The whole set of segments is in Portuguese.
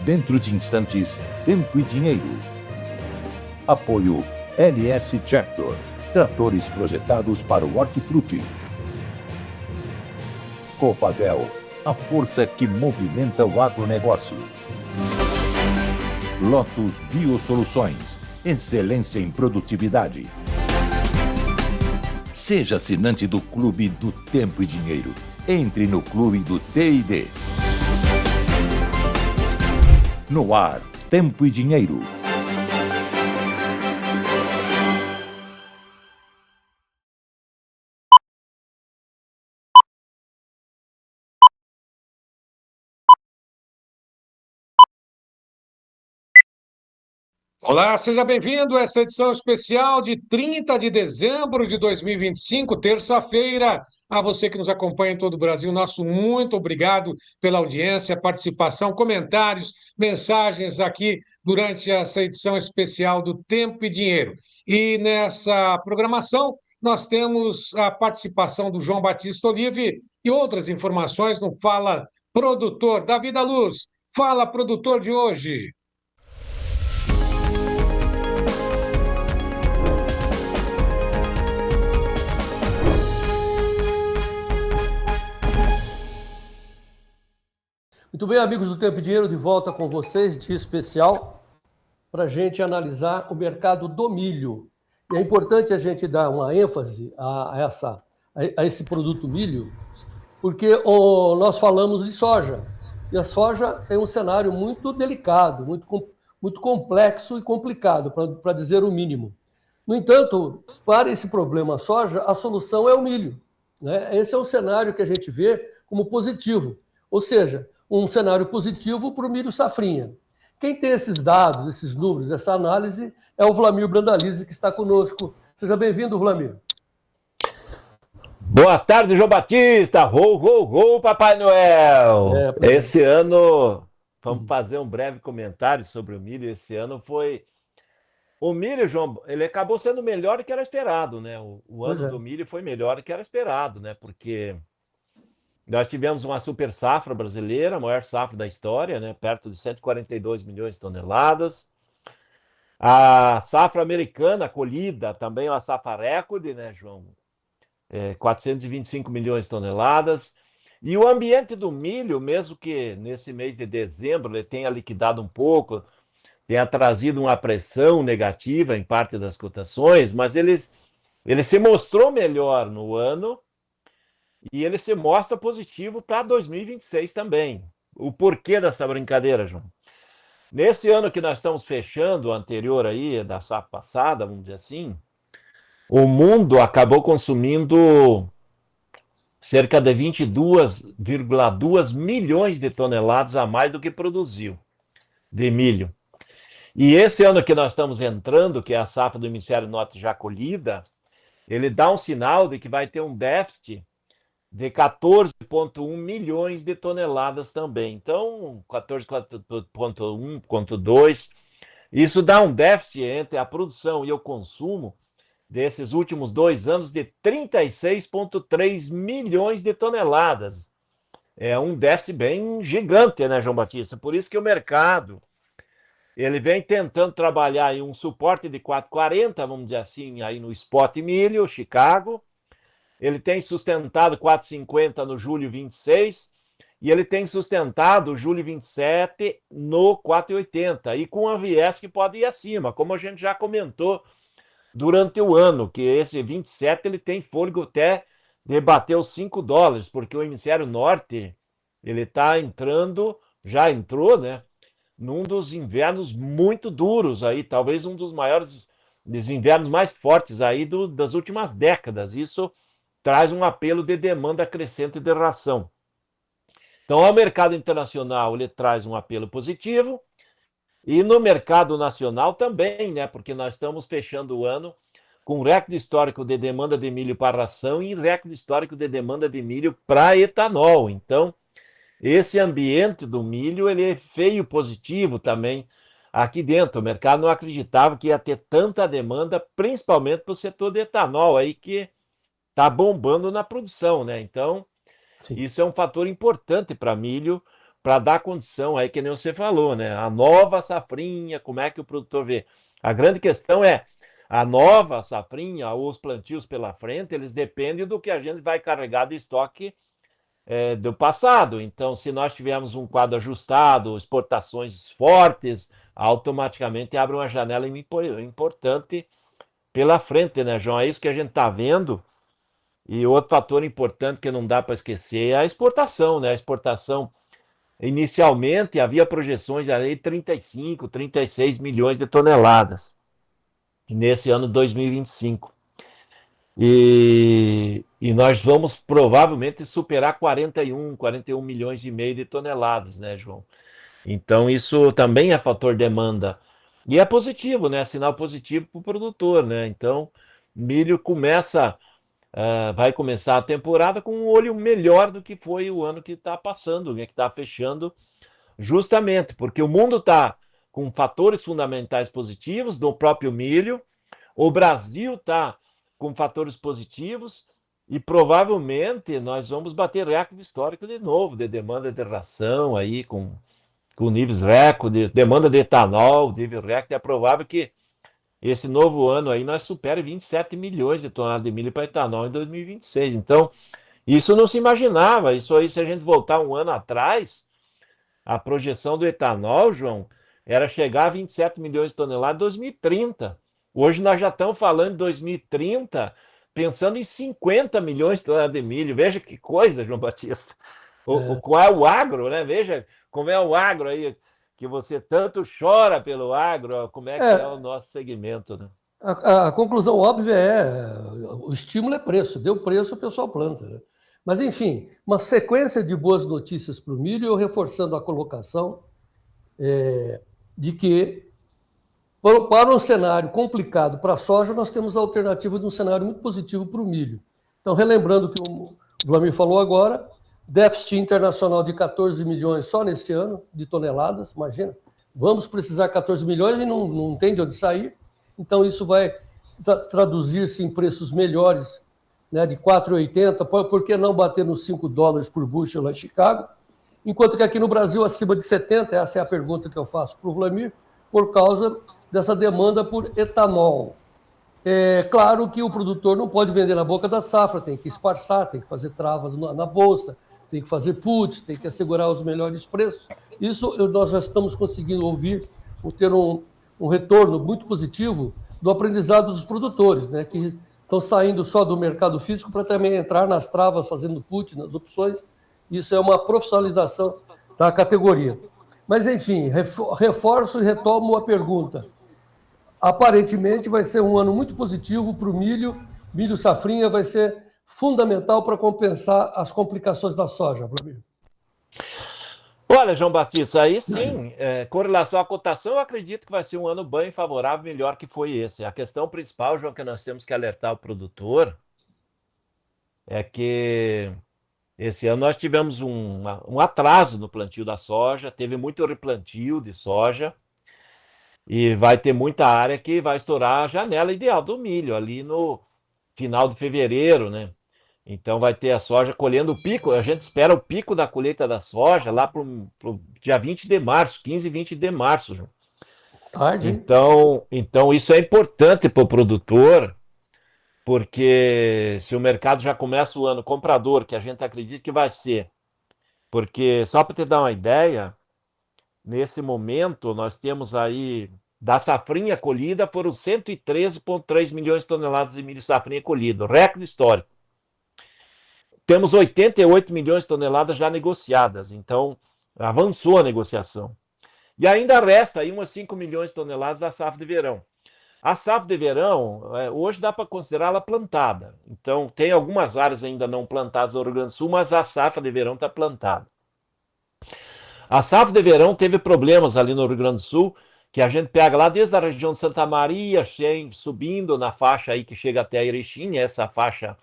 Dentro de instantes, tempo e dinheiro. Apoio LS Tractor. Tratores projetados para o hortifruti. Copagel, a força que movimenta o agronegócio. Lotus Biosoluções, excelência em produtividade. Seja assinante do Clube do Tempo e Dinheiro. Entre no Clube do T&D. No ar, Tempo e Dinheiro. Olá, seja bem-vindo a essa edição especial de 30 de dezembro de 2025, terça-feira. A você que nos acompanha em todo o Brasil, nosso muito obrigado pela audiência, participação, comentários, mensagens aqui durante essa edição especial do Tempo e Dinheiro. E nessa programação, nós temos a participação do João Batista Olive e outras informações no Fala Produtor. Davi da Luz, Fala Produtor de hoje. Muito bem, amigos do Tempo e Dinheiro, de volta com vocês, dia especial, para a gente analisar o mercado do milho. E é importante a gente dar uma ênfase a esse produto milho, porque nós falamos de soja, e a soja tem um cenário muito delicado, muito complexo e complicado, para dizer o mínimo. No entanto, para esse problema soja, a solução é o milho, né? Esse é o cenário que a gente vê como positivo, ou seja, um cenário positivo para o milho safrinha. Quem tem esses dados, esses números, essa análise, é o Vlamir Brandalize, que está conosco. Seja bem-vindo, Vlamir. Boa tarde, João Batista. Ho, Papai Noel. Esse ano, vamos fazer um breve comentário sobre o milho. Esse ano foi... O milho, João, ele acabou sendo melhor do que era esperado, né? O ano do milho foi melhor do que era esperado, né? Porque... nós tivemos uma super safra brasileira, a maior safra da história, né? Perto de 142 milhões de toneladas. A safra americana, a colhida, também é uma safra recorde, né, João? 425 milhões de toneladas. E o ambiente do milho, mesmo que nesse mês de dezembro ele tenha liquidado um pouco, tenha trazido uma pressão negativa em parte das cotações, mas ele se mostrou melhor no ano. E ele se mostra positivo para 2026 também. O porquê dessa brincadeira, João? Nesse ano que nós estamos fechando, o anterior aí, da safra passada, vamos dizer assim, o mundo acabou consumindo cerca de 22,2 milhões de toneladas a mais do que produziu de milho. E esse ano que nós estamos entrando, que é a safra do hemisfério norte já colhida, ele dá um sinal de que vai ter um déficit de 14,1 milhões de toneladas também. Então, 14,1, 14,2. Isso dá um déficit entre a produção e o consumo desses últimos 2 anos de 36,3 milhões de toneladas. É um déficit bem gigante, né, João Batista? Por isso que o mercado ele vem tentando trabalhar em um suporte de 4,40, vamos dizer assim, aí no spot milho, Chicago. Ele tem sustentado 4,50 no julho 26 e ele tem sustentado o julho 27 no 4,80 e com um viés que pode ir acima, como a gente já comentou durante o ano, que esse 27 ele tem fôlego até de bater os $5, porque o hemisfério norte ele está entrando, já entrou, né, num dos invernos muito duros aí, talvez um dos maiores, dos invernos mais fortes aí das últimas décadas. Isso traz um apelo de demanda crescente de ração. Então, ao mercado internacional, ele traz um apelo positivo, e no mercado nacional também, né? Porque nós estamos fechando o ano com recorde histórico de demanda de milho para ração e recorde histórico de demanda de milho para etanol. Então, esse ambiente do milho, ele é feio positivo também aqui dentro. O mercado não acreditava que ia ter tanta demanda, principalmente para o setor de etanol aí, que está bombando na produção, né? Então, sim, isso é um fator importante para milho, para dar condição aí, que nem você falou, né? A nova safrinha, como é que o produtor vê? A grande questão é a nova safrinha, ou os plantios pela frente, eles dependem do que a gente vai carregar de estoque do passado. Então, se nós tivermos um quadro ajustado, exportações fortes, automaticamente abre uma janela importante pela frente, né, João? É isso que a gente está vendo. E outro fator importante que não dá para esquecer é a exportação, né? A exportação, inicialmente, havia projeções de 35, 36 milhões de toneladas nesse ano 2025. E nós vamos provavelmente superar 41 milhões e meio de toneladas, né, João? Então, isso também é fator demanda. E é positivo, né? Sinal positivo para o produtor, né? Então, milho vai começar a temporada com um olho melhor do que foi o ano que está passando, né? Que está fechando, justamente porque o mundo está com fatores fundamentais positivos do próprio milho, o Brasil está com fatores positivos e provavelmente nós vamos bater recorde histórico de novo de demanda de ração aí com níveis recorde, demanda de etanol, nível recorde. É provável que esse novo ano aí nós supere 27 milhões de toneladas de milho para etanol em 2026. Então, isso não se imaginava. Isso aí, se a gente voltar um ano atrás, a projeção do etanol, João, era chegar a 27 milhões de toneladas em 2030. Hoje nós já estamos falando em 2030, pensando em 50 milhões de toneladas de milho. Veja que coisa, João Batista. Qual é o agro, né? Veja como é o agro aí, que você tanto chora pelo agro, como é que é o nosso segmento, né? A conclusão óbvia o estímulo é preço. Deu preço, o pessoal planta, né? Mas, enfim, uma sequência de boas notícias para o milho, eu reforçando a colocação de que, para um cenário complicado para a soja, nós temos a alternativa de um cenário muito positivo para o milho. Então, relembrando o que o Vlamir falou agora, déficit internacional de 14 milhões só nesse ano de toneladas, imagina. Vamos precisar 14 milhões e não tem de onde sair. Então, isso vai traduzir-se em preços melhores, né, de 4,80, por que não bater nos $5 por bushel lá em Chicago? Enquanto que aqui no Brasil, acima de 70, essa é a pergunta que eu faço para o Vlamir, por causa dessa demanda por etanol. É claro que o produtor não pode vender na boca da safra, tem que esparçar, tem que fazer travas na bolsa, tem que fazer puts, tem que assegurar os melhores preços. Isso nós já estamos conseguindo ouvir, ter um retorno muito positivo do aprendizado dos produtores, né, que estão saindo só do mercado físico para também entrar nas travas, fazendo put, nas opções. Isso é uma profissionalização da categoria. Mas, enfim, reforço e retomo a pergunta. Aparentemente vai ser um ano muito positivo para o milho. Milho safrinha vai ser fundamental para compensar as complicações da soja, Vlamir. Olha, João Batista, aí sim, com relação à cotação, eu acredito que vai ser um ano bem favorável, melhor que foi esse. A questão principal, João, que nós temos que alertar o produtor é que esse ano nós tivemos um atraso no plantio da soja, teve muito replantio de soja, e vai ter muita área que vai estourar a janela ideal do milho, ali no final de fevereiro, né? Então vai ter a soja colhendo o pico, a gente espera o pico da colheita da soja lá para o dia 20 de março, 15 e 20 de março. João. Tarde. Então isso é importante para o produtor, porque se o mercado já começa o ano comprador, que a gente acredita que vai ser, porque só para te dar uma ideia, nesse momento nós temos aí, da safrinha colhida, foram 113,3 milhões de toneladas de milho safrinha colhido, recorde histórico. Temos 88 milhões de toneladas já negociadas, então avançou a negociação. E ainda resta aí umas 5 milhões de toneladas da safra de verão. A safra de verão, hoje dá para considerá-la plantada. Então, tem algumas áreas ainda não plantadas no Rio Grande do Sul, mas a safra de verão está plantada. A safra de verão teve problemas ali no Rio Grande do Sul, que a gente pega lá desde a região de Santa Maria, subindo na faixa aí que chega até a Erechim, essa faixa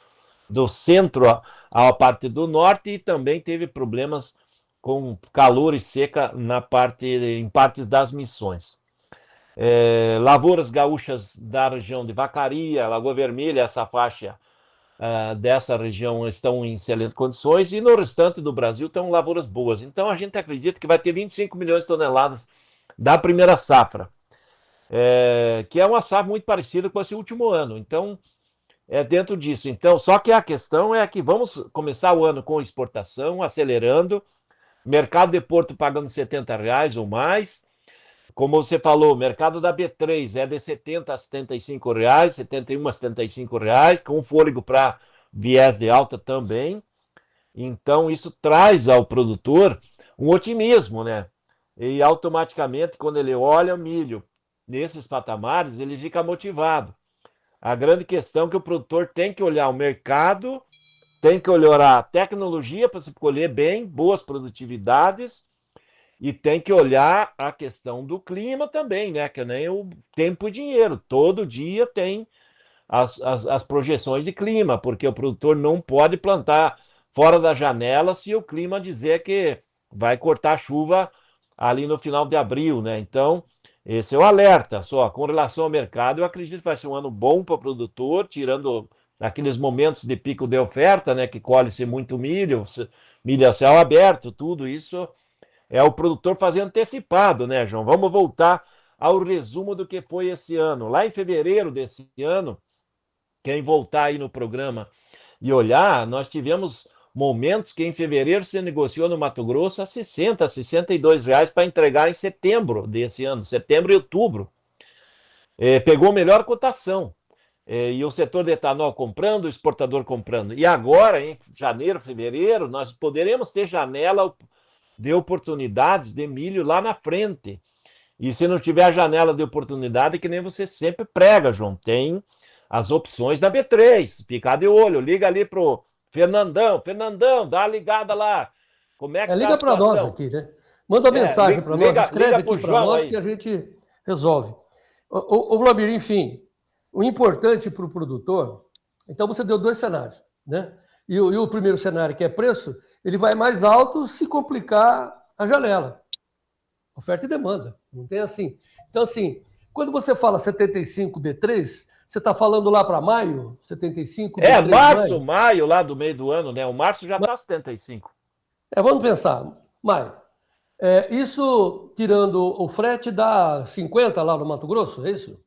do centro à parte do norte, e também teve problemas com calor e seca em partes das Missões. Lavouras gaúchas da região de Vacaria, Lagoa Vermelha, essa faixa dessa região estão em excelentes condições e no restante do Brasil estão lavouras boas. Então a gente acredita que vai ter 25 milhões de toneladas da primeira safra, que é uma safra muito parecida com esse último ano. Então, é dentro disso. Então, só que a questão é que vamos começar o ano com exportação, acelerando, mercado de Porto pagando R$70 ou mais. Como você falou, o mercado da B3 é de R$70 a R$75, 71 a R$75, com fôlego para viés de alta também. Então, isso traz ao produtor um otimismo, né? E automaticamente, quando ele olha o milho nesses patamares, ele fica motivado. A grande questão é que o produtor tem que olhar o mercado, tem que olhar a tecnologia para se colher bem, boas produtividades, e tem que olhar a questão do clima também, né? Que nem o tempo e dinheiro. Todo dia tem as projeções de clima, porque o produtor não pode plantar fora da janela se o clima dizer que vai cortar chuva ali no final de abril, né? Então, esse é o alerta. Só com relação ao mercado, eu acredito que vai ser um ano bom para o produtor, tirando aqueles momentos de pico de oferta, né? Que colhe-se muito milho, milho a céu aberto, tudo isso é o produtor fazendo antecipado, né, João? Vamos voltar ao resumo do que foi esse ano. Lá em fevereiro desse ano, quem voltar aí no programa e olhar, nós tivemos momentos que em fevereiro se negociou no Mato Grosso a 60, R$62 para entregar em setembro desse ano, setembro e outubro. Pegou melhor cotação. E o setor de etanol comprando, o exportador comprando. E agora, em janeiro, fevereiro, nós poderemos ter janela de oportunidades de milho lá na frente. E se não tiver a janela de oportunidade, que nem você sempre prega, João, tem as opções da B3, ficar de olho, liga ali pro Fernandão, dá uma ligada lá, como é que tá liga a para nós situação? aqui, né? Manda mensagem para nós, escreve aqui para nós aí, que a gente resolve. Ô Vlamir, enfim, o importante para o produtor, então você deu dois cenários, né? E o primeiro cenário, que é preço, ele vai mais alto se complicar a janela. Oferta e demanda, não tem assim. Então, assim, quando você fala 75 B3, você está falando lá para maio? 75 B3 março, maio, lá do meio do ano, né? O março já está 75. Vamos pensar, maio. Isso, tirando o frete, dá 50 lá no Mato Grosso, é isso?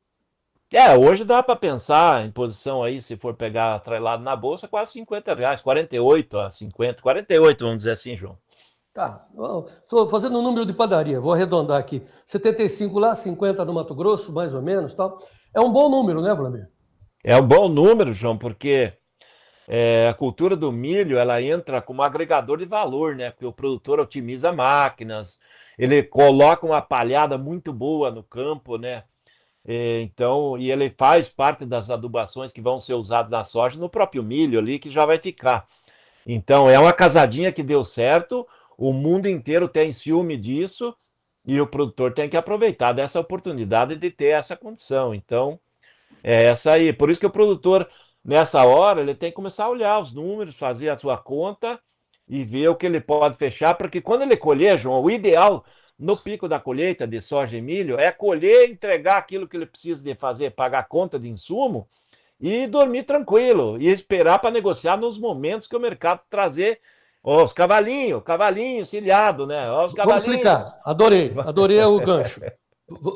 Hoje dá para pensar em posição aí, se for pegar atrelado na bolsa, quase R$50, 48 a 50, 48, vamos dizer assim, João. Tá, estou fazendo um número de padaria, vou arredondar aqui. 75 lá, 50 no Mato Grosso, mais ou menos, tal. É um bom número, né, Vlamir? É um bom número, João, porque a cultura do milho, ela entra como agregador de valor, né? Porque o produtor otimiza máquinas, ele coloca uma palhada muito boa no campo, né? Então, e ele faz parte das adubações que vão ser usadas na soja no próprio milho ali, que já vai ficar. Então, é uma casadinha que deu certo, o mundo inteiro tem ciúme disso, e o produtor tem que aproveitar dessa oportunidade de ter essa condição. Então, é essa aí. Por isso que o produtor, nessa hora, ele tem que começar a olhar os números, fazer a sua conta e ver o que ele pode fechar, porque quando ele colher, João, o ideal no pico da colheita de soja e milho é colher, entregar aquilo que ele precisa de fazer, pagar a conta de insumo e dormir tranquilo e esperar para negociar nos momentos que o mercado trazer os cavalinho cilhado, né? Os Vamos explicar. Adorei o gancho.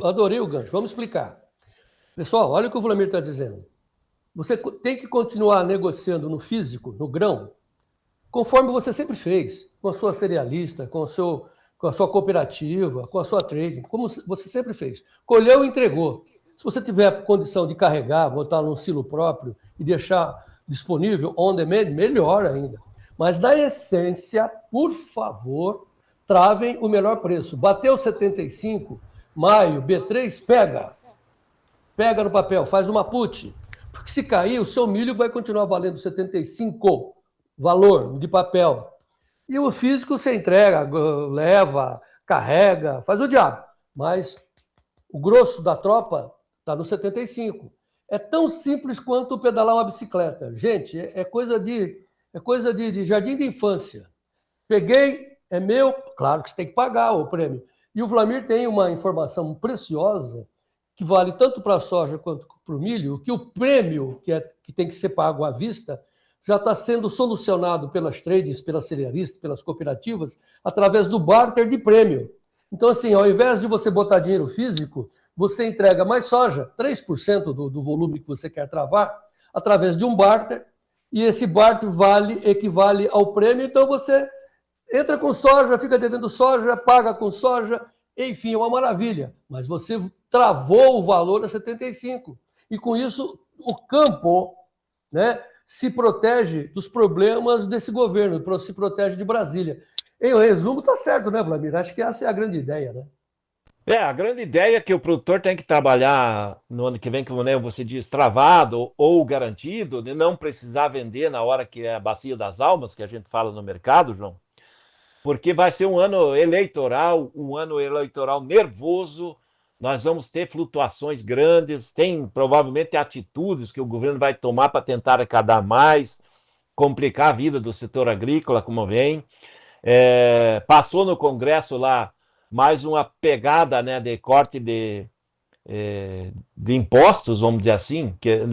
Adorei o gancho. Vamos explicar. Pessoal, olha o que o Vlamir está dizendo. Você tem que continuar negociando no físico, no grão, conforme você sempre fez, com a sua cerealista, com a sua cooperativa, com a sua trading, como você sempre fez. Colheu e entregou. Se você tiver condição de carregar, botar num silo próprio e deixar disponível on demand, melhor ainda. Mas, na essência, por favor, travem o melhor preço. Bateu 75, maio, B3, pega. Pega no papel, faz uma put. Porque se cair, o seu milho vai continuar valendo 75 valor de papel. E o físico você entrega, leva, carrega, faz o diabo. Mas o grosso da tropa está no 75. É tão simples quanto pedalar uma bicicleta. Gente, é coisa de jardim de infância. Peguei, é meu, claro que você tem que pagar o prêmio. E o Vlamir tem uma informação preciosa que vale tanto para a soja quanto para o milho, que o prêmio que tem que ser pago à vista já está sendo solucionado pelas trades, pelas cerealistas, pelas cooperativas, através do barter de prêmio. Então, assim, ao invés de você botar dinheiro físico, você entrega mais soja, 3% do volume que você quer travar, através de um barter, e esse barter equivale ao prêmio, então você entra com soja, fica devendo soja, paga com soja, enfim, é uma maravilha. Mas você travou o valor a 75. E com isso, o campo, né, se protege dos problemas desse governo, se protege de Brasília. Em resumo, está certo, né, Vladimir? Acho que essa é a grande ideia, né? A grande ideia é que o produtor tem que trabalhar no ano que vem, como né, você diz, travado ou garantido, de não precisar vender na hora que é a bacia das almas, que a gente fala no mercado, João, porque vai ser um ano eleitoral nervoso, nós vamos ter flutuações grandes, tem provavelmente atitudes que o governo vai tomar para tentar arrecadar mais, complicar a vida do setor agrícola, como vem. Passou no Congresso lá mais uma pegada, né, de corte de impostos, vamos dizer assim, que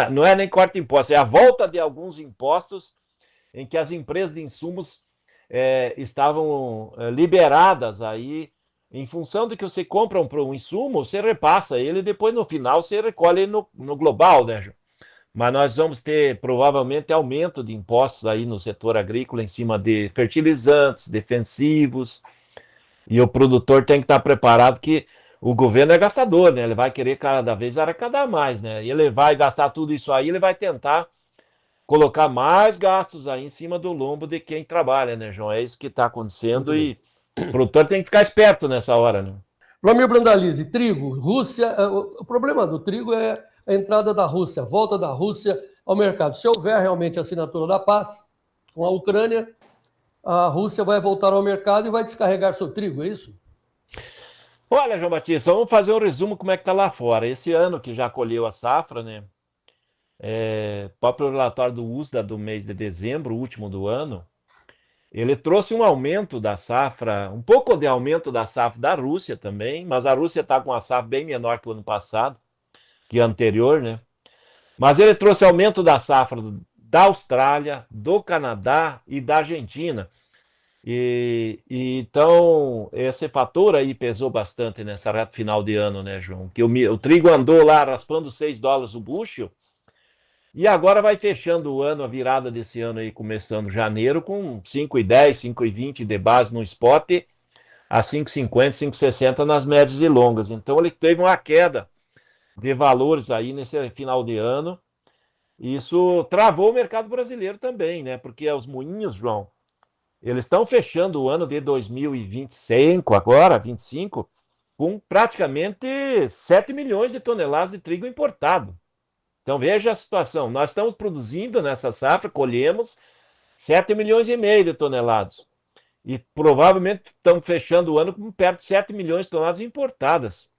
não é nem corte de impostos, é a volta de alguns impostos em que as empresas de insumos estavam liberadas aí, em função de que você compra um insumo, você repassa ele e depois no final você recolhe no global, né, Ju? Mas nós vamos ter provavelmente aumento de impostos aí no setor agrícola em cima de fertilizantes, defensivos, e o produtor tem que estar preparado que o governo é gastador, né? Ele vai querer cada vez arrecadar mais, né? E ele vai gastar tudo isso aí, ele vai tentar colocar mais gastos aí em cima do lombo de quem trabalha, né, João? É isso que está acontecendo e o produtor tem que ficar esperto nessa hora, né? Vladimir Brandalize, trigo, Rússia. O problema do trigo é a entrada da Rússia, a volta da Rússia ao mercado. Se houver realmente a assinatura da paz com a Ucrânia, a Rússia vai voltar ao mercado e vai descarregar seu trigo, é isso? Olha, João Batista, vamos fazer um resumo como é que está lá fora. Esse ano que já colheu a safra, né? O próprio relatório do USDA do mês de dezembro, o último do ano, ele trouxe um aumento da safra, um pouco de aumento da safra da Rússia também, mas a Rússia está com uma safra bem menor que o ano passado, que o anterior, né? Mas ele trouxe aumento da safra da Austrália, do Canadá e da Argentina. Então, esse fator aí pesou bastante nessa reta final de ano, né, João? Que o trigo andou lá raspando $6 o bushel, e agora vai fechando o ano, a virada desse ano aí, começando janeiro, com 5,10, 5,20 de base no spot, a 5,50, 5,60 nas médias e longas. Então ele teve uma queda de valores aí nesse final de ano. Isso travou o mercado brasileiro também, né? Porque os moinhos, João, eles estão fechando o ano de 2025, agora, 25, com praticamente 7 milhões de toneladas de trigo importado. Então veja a situação, nós estamos produzindo nessa safra, colhemos 7 milhões e meio de toneladas. E provavelmente estamos fechando o ano com perto de 7 milhões de toneladas importadas.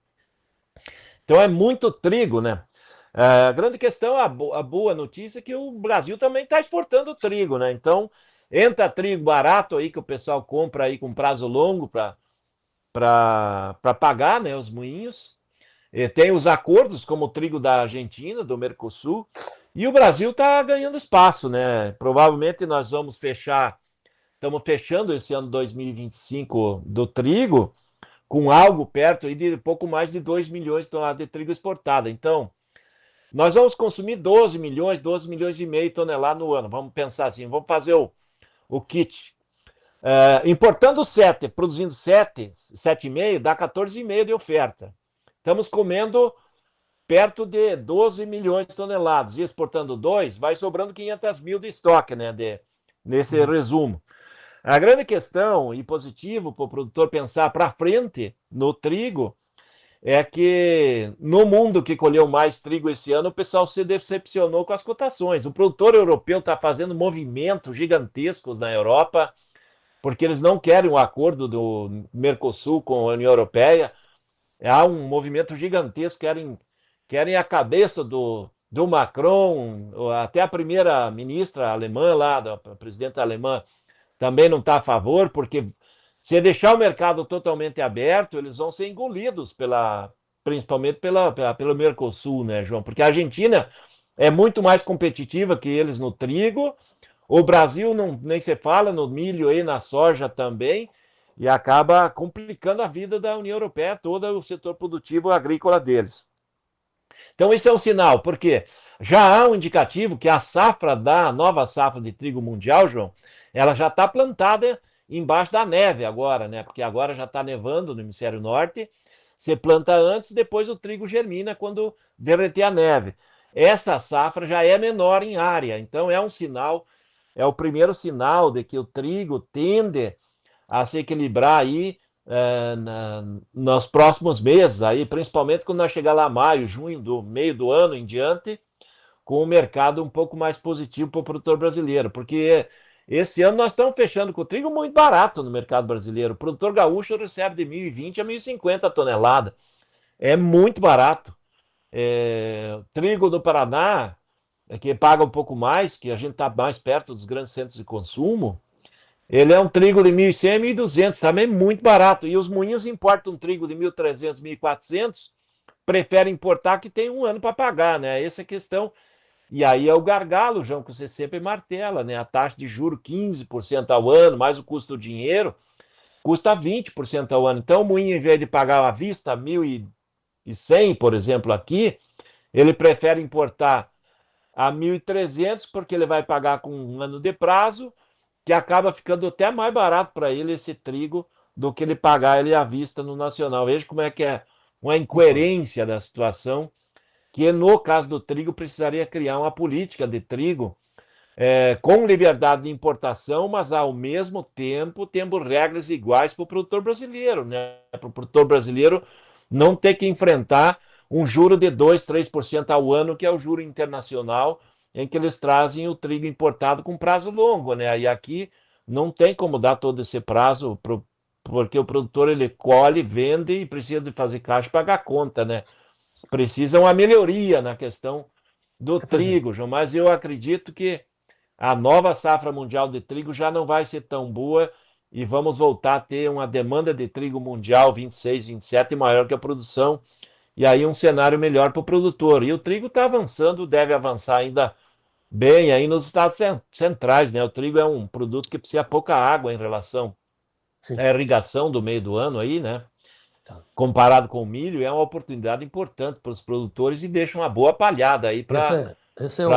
Então é muito trigo, né? A grande questão, a boa notícia é que o Brasil também está exportando trigo, né? Então entra trigo barato aí que o pessoal compra aí com prazo longo para pagar, né, os moinhos. Tem os acordos, como o trigo da Argentina, do Mercosul, e o Brasil está ganhando espaço, né? Provavelmente nós vamos estamos fechando esse ano 2025 do trigo, com algo perto aí de pouco mais de 2 milhões de toneladas de trigo exportada. Então, nós vamos consumir 12 milhões e meio de toneladas no ano. Vamos pensar assim, vamos fazer o kit. Importando 7, produzindo 7,5, dá 14,5 de oferta. Estamos comendo perto de 12 milhões de toneladas e exportando 2, vai sobrando 500 mil de estoque, né, nesse resumo. A grande questão e positivo para o produtor pensar para frente no trigo é que no mundo que colheu mais trigo esse ano, o pessoal se decepcionou com as cotações. O produtor europeu está fazendo movimentos gigantescos na Europa, porque eles não querem um acordo do Mercosul com a União Europeia. Há um movimento gigantesco, querem a cabeça do Macron, até a primeira-ministra alemã lá, a presidenta alemã, também não está a favor, porque se deixar o mercado totalmente aberto, eles vão ser engolidos principalmente pelo Mercosul, né, João? Porque a Argentina é muito mais competitiva que eles no trigo. O Brasil, não, nem se fala, no milho e na soja também, e acaba complicando a vida da União Europeia, todo o setor produtivo agrícola deles. Então, isso é um sinal, porque já há um indicativo que a safra da nova safra de trigo mundial, João, ela já está plantada embaixo da neve agora, né? Porque agora já está nevando no hemisfério norte. Você planta antes, depois o trigo germina quando derreter a neve. Essa safra já é menor em área, então é um sinal, é o primeiro sinal de que o trigo tende a se equilibrar aí nos próximos meses, aí, principalmente quando nós chegar lá maio, junho, do meio do ano em diante, com o mercado um pouco mais positivo para o produtor brasileiro, porque esse ano nós estamos fechando com o trigo muito barato no mercado brasileiro. O produtor gaúcho recebe de 1.020 a 1.050 a tonelada. É muito barato. Trigo do Paraná, que paga um pouco mais, que a gente está mais perto dos grandes centros de consumo, ele é um trigo de 1.100 a 1.200, também muito barato. E os moinhos importam um trigo de 1.300, 1.400, preferem importar que tem um ano para pagar, né? Essa é a questão. E aí é o gargalo, João, que você sempre martela, né? A taxa de juro 15% ao ano, mais o custo do dinheiro, custa 20% ao ano. Então o moinho, em vez de pagar à vista 1.100, por exemplo, aqui, ele prefere importar a 1.300, porque ele vai pagar com um ano de prazo, que acaba ficando até mais barato para ele esse trigo do que ele pagar ele à vista no nacional. Veja como é que é uma incoerência da situação, que no caso do trigo precisaria criar uma política de trigo com liberdade de importação, mas ao mesmo tempo tendo regras iguais para o produtor brasileiro, né? Para o produtor brasileiro não ter que enfrentar um juro de 2%, 3% ao ano, que é o juro internacional, em que eles trazem o trigo importado com prazo longo, né? E aqui não tem como dar todo esse prazo, porque o produtor ele colhe, vende e precisa de fazer caixa e pagar conta, né? Precisa uma melhoria na questão do trigo, João, mas eu acredito que a nova safra mundial de trigo já não vai ser tão boa e vamos voltar a ter uma demanda de trigo mundial 26, 27 maior que a produção, e aí um cenário melhor para o produtor. E o trigo está avançando, deve avançar ainda bem aí nos estados centrais, né? O trigo é um produto que precisa pouca água em relação à irrigação do meio do ano aí, né? Comparado com o milho, é uma oportunidade importante para os produtores e deixa uma boa palhada aí para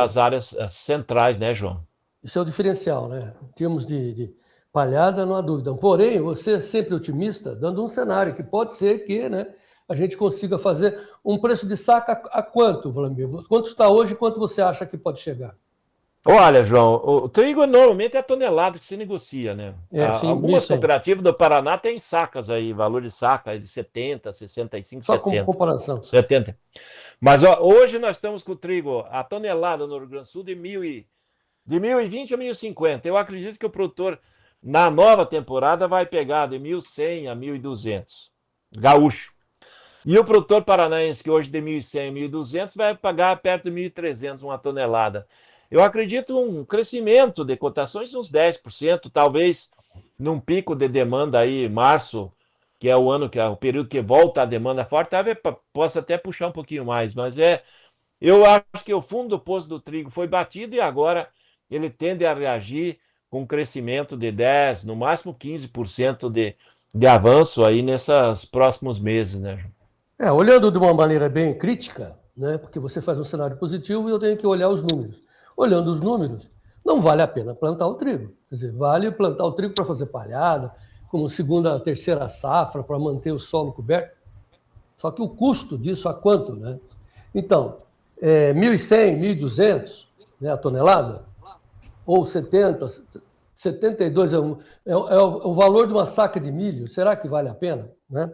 as áreas centrais, né, João? Isso é o diferencial, né? Em termos de palhada, não há dúvida. Porém, você é sempre otimista, dando um cenário que pode ser que, né, a gente consiga fazer um preço de saca a quanto, Vladimir? Quanto está hoje e quanto você acha que pode chegar? Olha, João, o trigo normalmente é tonelada que se negocia, né? Sim, algumas cooperativas do Paraná têm sacas aí, valor de saca de 70, 65, Só 70. como comparação. 70. Mas ó, hoje nós estamos com o trigo, a tonelada no Rio Grande do Sul de 1.020 a 1.050. Eu acredito que o produtor, na nova temporada, vai pegar de 1.100 a 1.200. Gaúcho. E o produtor paranaense, que hoje de 1.100 a 1.200, vai pagar perto de 1.300 uma tonelada. Eu acredito um crescimento de cotações de uns 10%, talvez num pico de demanda aí, março, que é o ano, que é o período que volta a demanda forte, talvez possa até puxar um pouquinho mais, mas eu acho que o fundo do poço do trigo foi batido e agora ele tende a reagir com um crescimento de 10%, no máximo 15% de avanço aí nesses próximos meses, né? Olhando de uma maneira bem crítica, né, porque você faz um cenário positivo e eu tenho que olhar os números. Olhando os números, não vale a pena plantar o trigo. Quer dizer, vale plantar o trigo para fazer palhada, como segunda, terceira safra, para manter o solo coberto. Só que o custo disso a quanto, né? Então, 1.100, 1.200, né, a tonelada, ou 70, 72 é o valor de uma saca de milho. Será que vale a pena, né?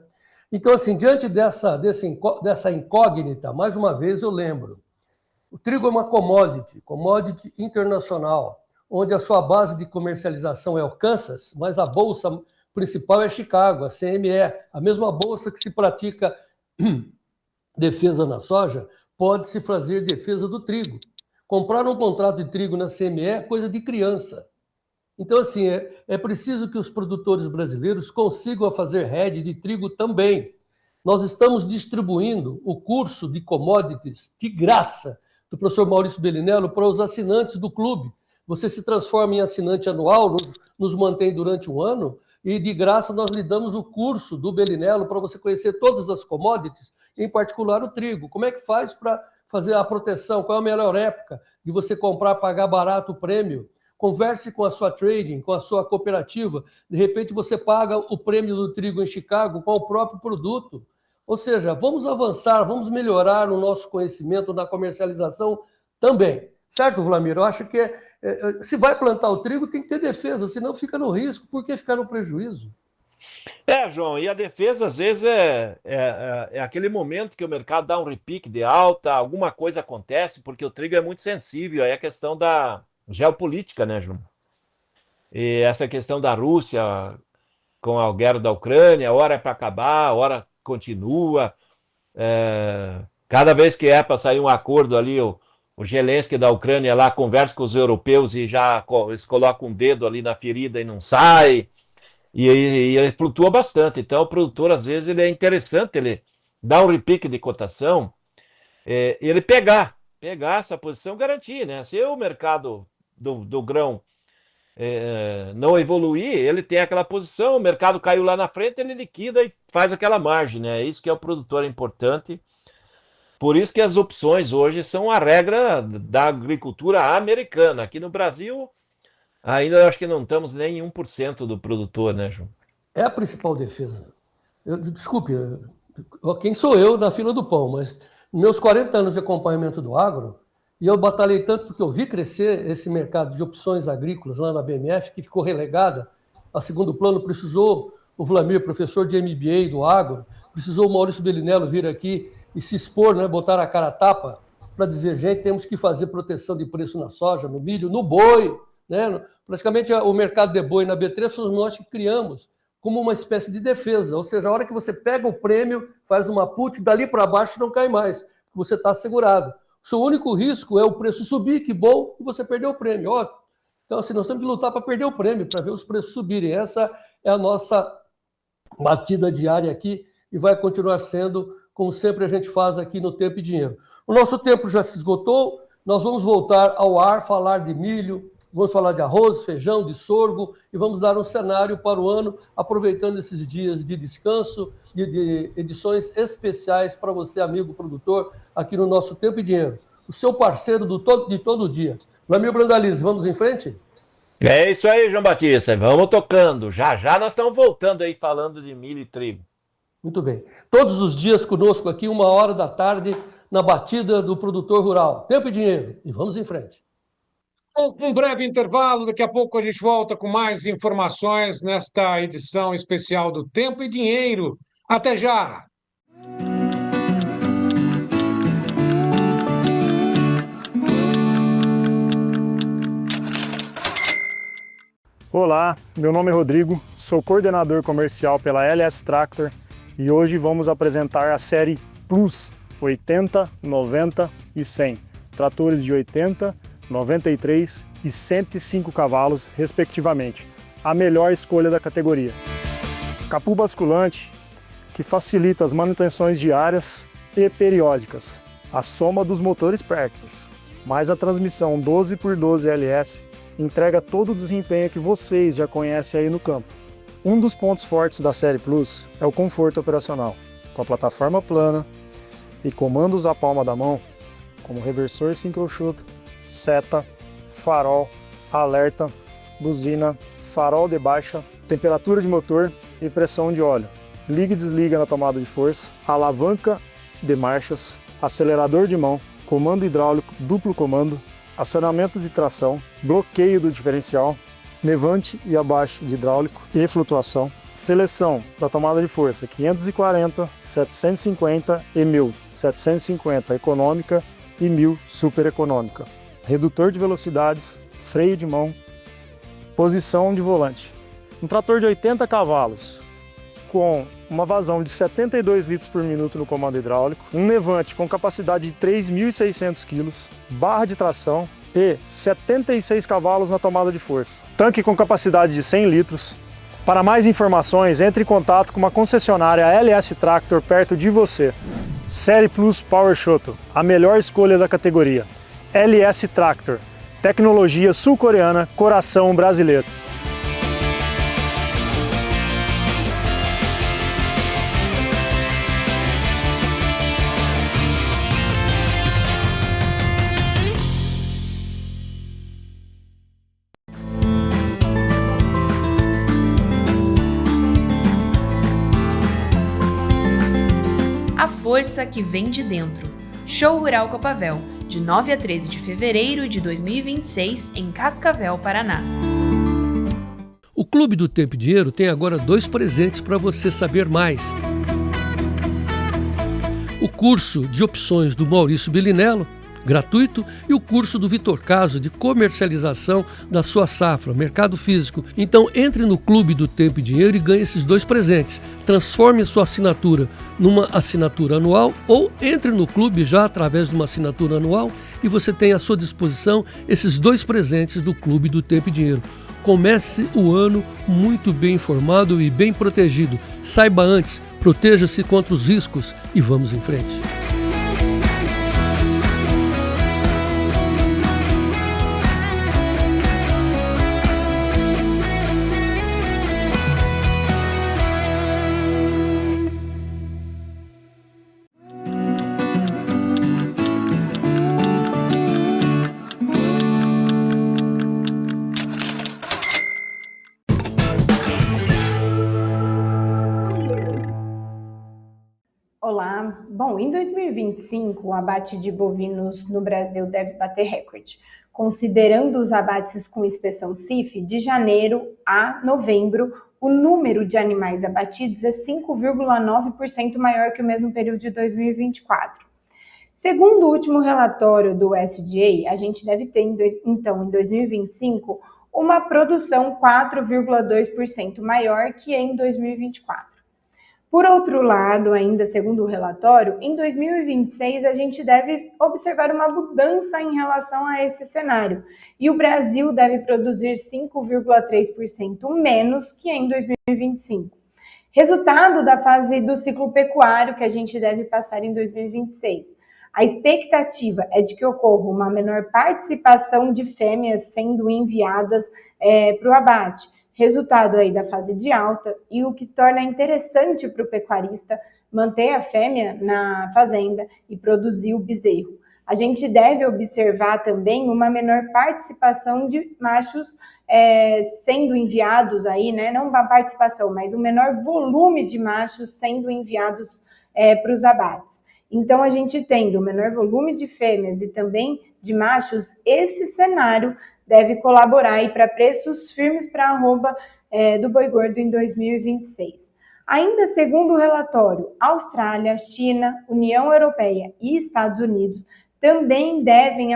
Então, assim, diante dessa incógnita, mais uma vez eu lembro, o trigo é uma commodity internacional, onde a sua base de comercialização é o Kansas, mas a bolsa principal é Chicago, a CME, a mesma bolsa que se pratica defesa na soja, pode-se fazer defesa do trigo. Comprar um contrato de trigo na CME é coisa de criança. Então, assim, é preciso que os produtores brasileiros consigam fazer hedge de trigo também. Nós estamos distribuindo o curso de commodities de graça do professor Maurício Bellinello para os assinantes do clube. Você se transforma em assinante anual, nos mantém durante um ano, e de graça nós lhe damos o curso do Bellinello para você conhecer todas as commodities, em particular o trigo. Como é que faz para fazer a proteção? Qual é a melhor época de você comprar, pagar barato o prêmio? Converse com a sua trading, com a sua cooperativa. De repente você paga o prêmio do trigo em Chicago com o próprio produto. Ou seja, vamos avançar, vamos melhorar o nosso conhecimento na comercialização também. Certo, Vlamir? Eu acho que se vai plantar o trigo tem que ter defesa, senão fica no risco. Por que ficar no prejuízo? João, e a defesa às vezes é aquele momento que o mercado dá um repique de alta, alguma coisa acontece, porque o trigo é muito sensível, aí é a questão da geopolítica, né, João? E essa questão da Rússia com a guerra da Ucrânia, hora é para acabar, hora continua. Cada vez que é para sair um acordo ali, o Zelensky da Ucrânia lá conversa com os europeus e já eles colocam um dedo ali na ferida e não sai. E ele flutua bastante. Então, o produtor, às vezes, ele é interessante, ele dá um repique de cotação, ele pegar essa posição, garantir, né? Se o mercado do grão não evoluir, ele tem aquela posição, o mercado caiu lá na frente, ele liquida e faz aquela margem, né? Isso que é o produtor importante. Por isso que as opções hoje são a regra da agricultura americana. Aqui no Brasil, ainda acho que não estamos nem em 1% do produtor, né, João? É a principal defesa. Desculpe, quem sou eu na fila do pão, mas meus 40 anos de acompanhamento do agro, e eu batalhei tanto porque eu vi crescer esse mercado de opções agrícolas lá na BMF, que ficou relegada a segundo plano, precisou o Vlamir, professor de MBA do agro, precisou o Maurício Bellinello vir aqui e se expor, né, botar a cara a tapa para dizer, gente, temos que fazer proteção de preço na soja, no milho, no boi, né? Praticamente o mercado de boi na B3 somos nós que criamos como uma espécie de defesa, ou seja, a hora que você pega o prêmio, faz uma put, dali para baixo não cai mais, você está assegurado. O seu único risco é o preço subir, que bom, e você perdeu o prêmio. Ó, então, assim, nós temos que lutar para perder o prêmio, para ver os preços subirem. Essa é a nossa batida diária aqui e vai continuar sendo, como sempre a gente faz aqui no Tempo e Dinheiro. O nosso tempo já se esgotou, nós vamos voltar ao ar, falar de milho, vamos falar de arroz, feijão, de sorgo e vamos dar um cenário para o ano, aproveitando esses dias de descanso, de edições especiais para você, amigo produtor, aqui no nosso Tempo e Dinheiro. O seu parceiro de todo dia. Vlamir Brandalize, vamos em frente? É isso aí, João Batista. Vamos tocando. Já nós estamos voltando aí falando de milho e trigo. Muito bem. Todos os dias conosco aqui, 13h, na batida do produtor rural. Tempo e Dinheiro. E vamos em frente. Um breve intervalo, daqui a pouco a gente volta com mais informações nesta edição especial do Tempo e Dinheiro. Até já! Olá, meu nome é Rodrigo, sou coordenador comercial pela LS Tractor e hoje vamos apresentar a série Plus 80, 90 e 100, tratores de 80, 93 e 105 cavalos, respectivamente, a melhor escolha da categoria. Capô basculante, que facilita as manutenções diárias e periódicas, a soma dos motores Perkins, mais a transmissão 12x12 LS, entrega todo o desempenho que vocês já conhecem aí no campo. Um dos pontos fortes da série Plus é o conforto operacional, com a plataforma plana e comandos à palma da mão, como reversor sincrochuta, seta, farol, alerta, buzina, farol de baixa, temperatura de motor e pressão de óleo. Liga e desliga na tomada de força, alavanca de marchas, acelerador de mão, comando hidráulico duplo comando, acionamento de tração, bloqueio do diferencial, levante e abaixo de hidráulico e flutuação, seleção da tomada de força 540, 750 e 1000, 750 econômica e 1000 super econômica, redutor de velocidades, freio de mão, posição de volante. Um trator de 80 cavalos com uma vazão de 72 litros por minuto no comando hidráulico, um levante com capacidade de 3.600 kg, barra de tração e 76 cavalos na tomada de força. Tanque com capacidade de 100 litros. Para mais informações, entre em contato com uma concessionária LS Tractor perto de você. Série Plus Power Shuttle, a melhor escolha da categoria. LS Tractor, tecnologia sul-coreana, coração brasileiro. A força que vem de dentro. Show Rural Copavel, de 9 a 13 de fevereiro de 2026, em Cascavel, Paraná. O Clube do Tempo e Dinheiro tem agora 2 presentes para você saber mais. O curso de opções do Maurício Bellinello, gratuito, e o curso do Vitor Caso de comercialização da sua safra, mercado físico. Então entre no Clube do Tempo e Dinheiro e ganhe esses 2 presentes. Transforme a sua assinatura numa assinatura anual ou entre no clube já através de uma assinatura anual e você tem à sua disposição esses 2 presentes do Clube do Tempo e Dinheiro. Comece o ano muito bem informado e bem protegido. Saiba antes, proteja-se contra os riscos e vamos em frente. Olá, bom, em 2025 o abate de bovinos no Brasil deve bater recorde, considerando os abates com inspeção CIF, de janeiro a novembro, o número de animais abatidos é 5,9% maior que o mesmo período de 2024. Segundo o último relatório do USDA, a gente deve ter, então, em 2025, uma produção 4,2% maior que em 2024. Por outro lado, ainda segundo o relatório, em 2026 a gente deve observar uma mudança em relação a esse cenário e o Brasil deve produzir 5,3% menos que em 2025. Resultado da fase do ciclo pecuário que a gente deve passar em 2026. A expectativa é de que ocorra uma menor participação de fêmeas sendo enviadas para o abate. Resultado aí da fase de alta e o que torna interessante para o pecuarista manter a fêmea na fazenda e produzir o bezerro. A gente deve observar também uma menor participação de machos sendo enviados aí, né? Não uma participação, mas um menor volume de machos sendo enviados para os abates. Então, a gente tendo um menor volume de fêmeas e também de machos, esse cenário deve colaborar para preços firmes para a arroba do boi gordo em 2026. Ainda segundo o relatório, Austrália, China, União Europeia e Estados Unidos também devem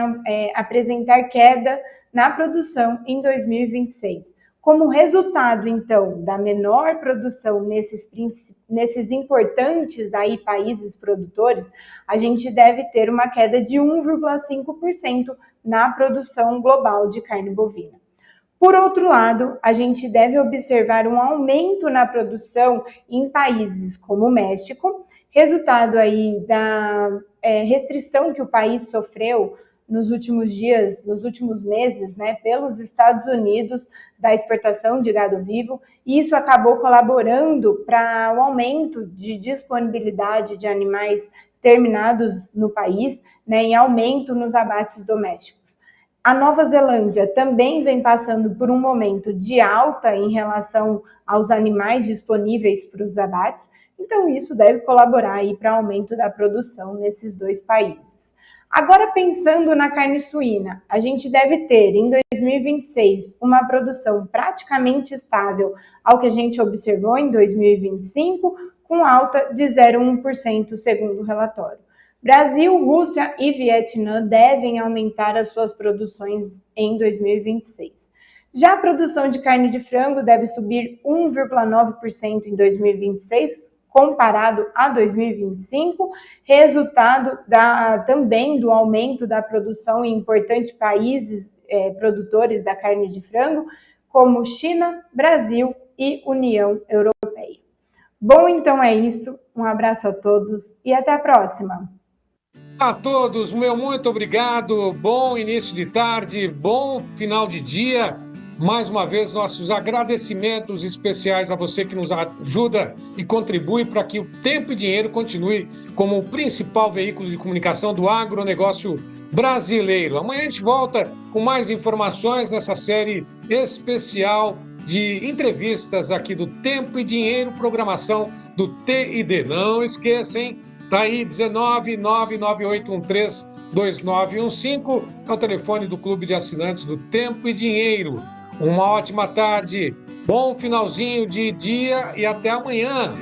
apresentar queda na produção em 2026. Como resultado, então, da menor produção nesses importantes aí países produtores, a gente deve ter uma queda de 1,5% na produção global de carne bovina. Por outro lado, a gente deve observar um aumento na produção em países como o México, resultado aí da restrição que o país sofreu nos últimos dias, nos últimos meses, né, pelos Estados Unidos da exportação de gado vivo, e isso acabou colaborando para o aumento de disponibilidade de animais terminados no país, né, em aumento nos abates domésticos. A Nova Zelândia também vem passando por um momento de alta em relação aos animais disponíveis para os abates, então isso deve colaborar aí para o aumento da produção nesses 2 países. Agora, pensando na carne suína, a gente deve ter em 2026 uma produção praticamente estável ao que a gente observou em 2025, com alta de 0,1% segundo o relatório. Brasil, Rússia e Vietnã devem aumentar as suas produções em 2026. Já a produção de carne de frango deve subir 1,9% em 2026, comparado a 2025, resultado também do aumento da produção em importantes países produtores da carne de frango, como China, Brasil e União Europeia. Bom, então é isso. Um abraço a todos e até a próxima! A todos, meu muito obrigado, bom início de tarde, bom final de dia. Mais uma vez, nossos agradecimentos especiais a você que nos ajuda e contribui para que o Tempo e Dinheiro continue como o principal veículo de comunicação do agronegócio brasileiro. Amanhã a gente volta com mais informações nessa série especial de entrevistas aqui do Tempo e Dinheiro, programação do TID. Não esqueça, hein? Tá aí, 19998132915, é o telefone do Clube de Assinantes do Tempo e Dinheiro. Uma ótima tarde, bom finalzinho de dia e até amanhã.